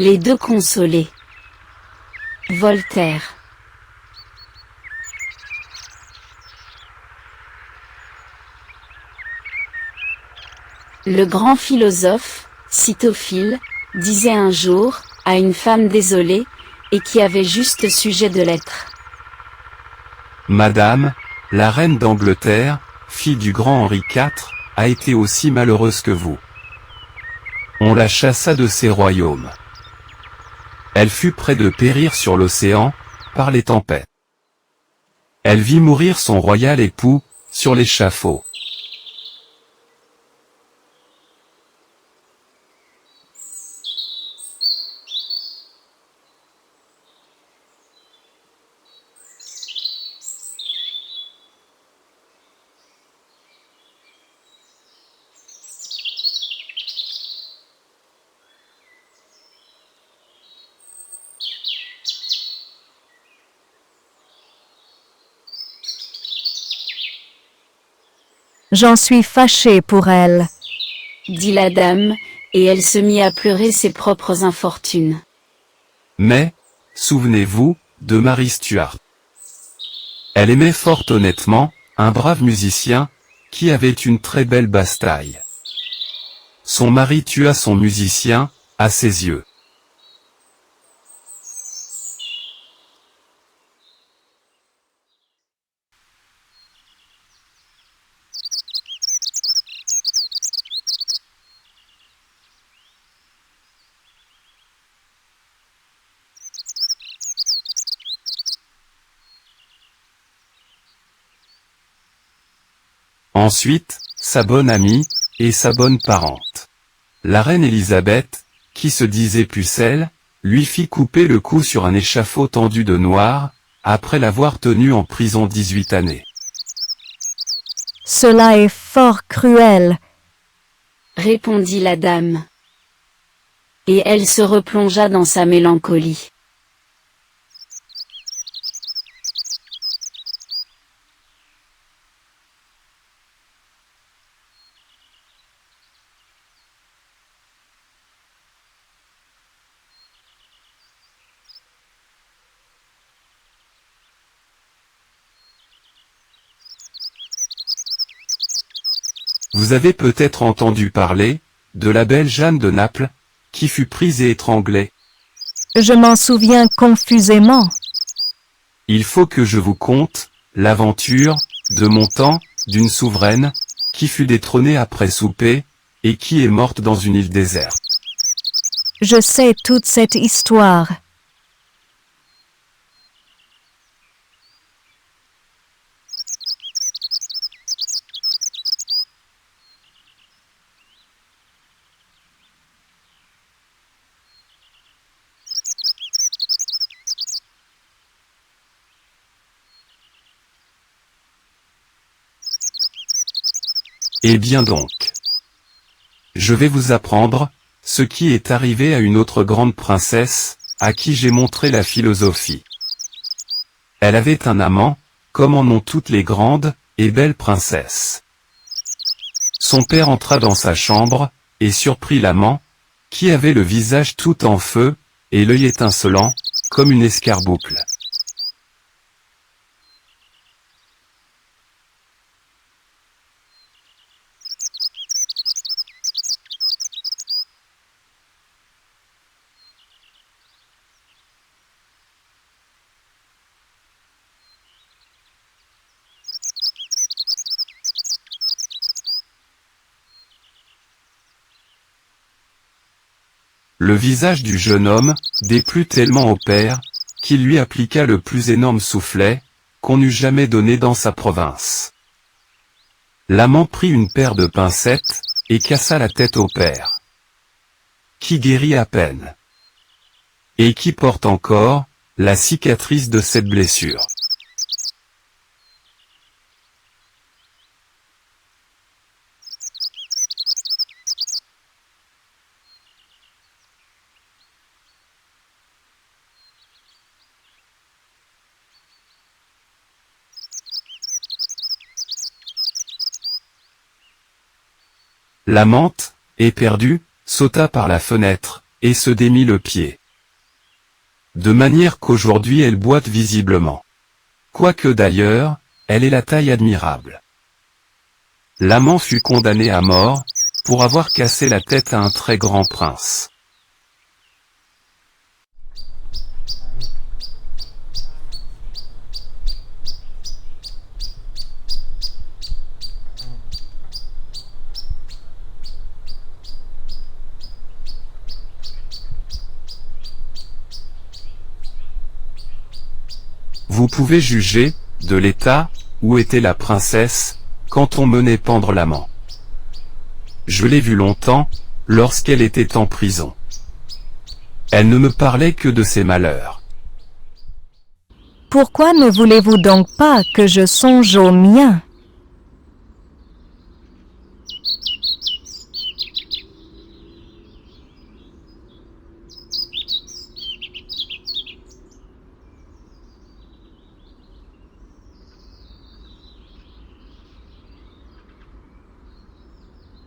Les deux consolés. Voltaire. Le grand philosophe, Citophile, disait un jour, à une femme désolée, et qui avait juste sujet de l'être. Madame, la reine d'Angleterre, fille du grand Henri IV, a été aussi malheureuse que vous. On la chassa de ses royaumes. Elle fut près de périr sur l'océan, par les tempêtes. Elle vit mourir son royal époux, sur l'échafaud. J'en suis fâchée pour elle, dit la dame, et elle se mit à pleurer ses propres infortunes. Mais, souvenez-vous, de Marie Stuart. Elle aimait fort honnêtement, un brave musicien, qui avait une très belle basse-taille. Son mari tua son musicien, à ses yeux. Ensuite, sa bonne amie, et sa bonne parente. La reine Élisabeth, qui se disait pucelle, lui fit couper le cou sur un échafaud tendu de noir, après l'avoir tenu en prison 18 années. cela est fort cruel, Répondit la dame. Et elle se replongea dans sa mélancolie. Vous avez peut-être entendu parler, de la belle Jeanne de Naples, qui fut prise et étranglée. je m'en souviens confusément. Il faut que je vous conte, l'aventure, de mon temps, d'une souveraine, qui fut détrônée après souper, et qui est morte dans une île déserte. Je sais toute cette histoire. Eh bien donc. Je vais vous apprendre, ce qui est arrivé à une autre grande princesse, à qui j'ai montré la philosophie. Elle avait un amant, comme en ont toutes les grandes, et belles princesses. Son père entra dans sa chambre, et surprit l'amant, qui avait le visage tout en feu, et l'œil étincelant, comme une escarboucle. Le visage du jeune homme déplut tellement au père, qu'il lui appliqua le plus énorme soufflet qu'on eût jamais donné dans sa province. L'amant prit une paire de pincettes et cassa la tête au père, qui guérit à peine, et qui porte encore la cicatrice de cette blessure. L'amante, éperdue, sauta par la fenêtre, et se démit le pied. De manière qu'aujourd'hui elle boite visiblement. Quoique d'ailleurs, elle ait la taille admirable. L'amant fut condamné à mort, pour avoir cassé la tête à un très grand prince. Vous pouvez juger, de l'état, où était la princesse, quand on menait pendre l'amant. Je l'ai vue longtemps, lorsqu'elle était en prison. Elle ne me parlait que de ses malheurs. Pourquoi ne voulez-vous donc pas que je songe aux miens?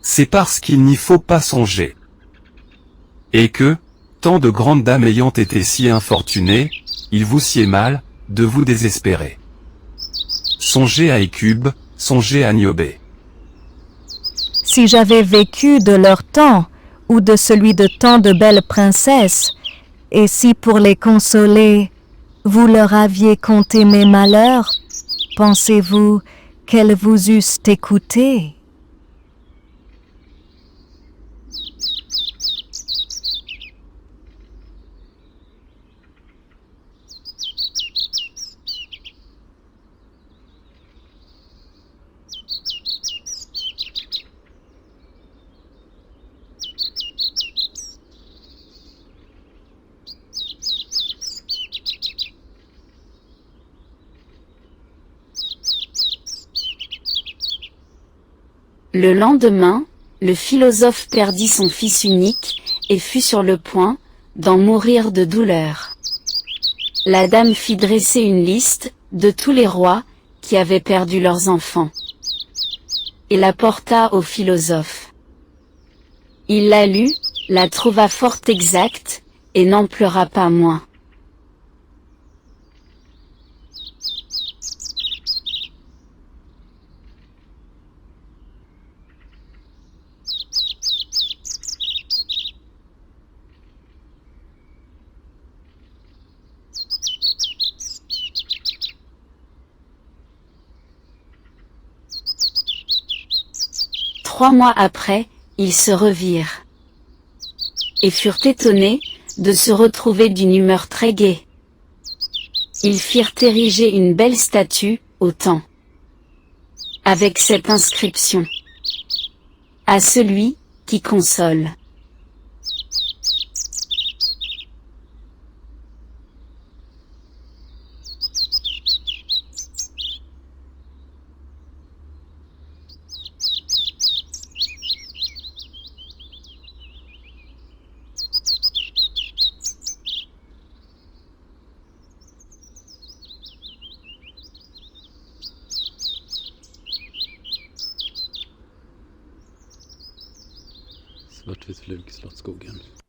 C'est parce qu'il n'y faut pas songer. Et que, tant de grandes dames ayant été si infortunées, il vous sied mal, de vous désespérer. Songez à Hécube, songez à Niobé. Si j'avais vécu de leur temps, ou de celui de tant de belles princesses, et si pour les consoler, vous leur aviez conté mes malheurs, pensez-vous qu'elles vous eussent écouté? Le lendemain, le philosophe perdit son fils unique, et fut sur le point d'en mourir de douleur. La dame fit dresser une liste de tous les rois qui avaient perdu leurs enfants, et la porta au philosophe. Il la lut, la trouva fort exacte, et n'en pleura pas moins. Trois mois après, ils se revirent, et furent étonnés de se retrouver d'une humeur très gaie. Ils firent ériger une belle statue au temple, avec cette inscription: à celui qui console. Svart, vit, flug, slottsskogen.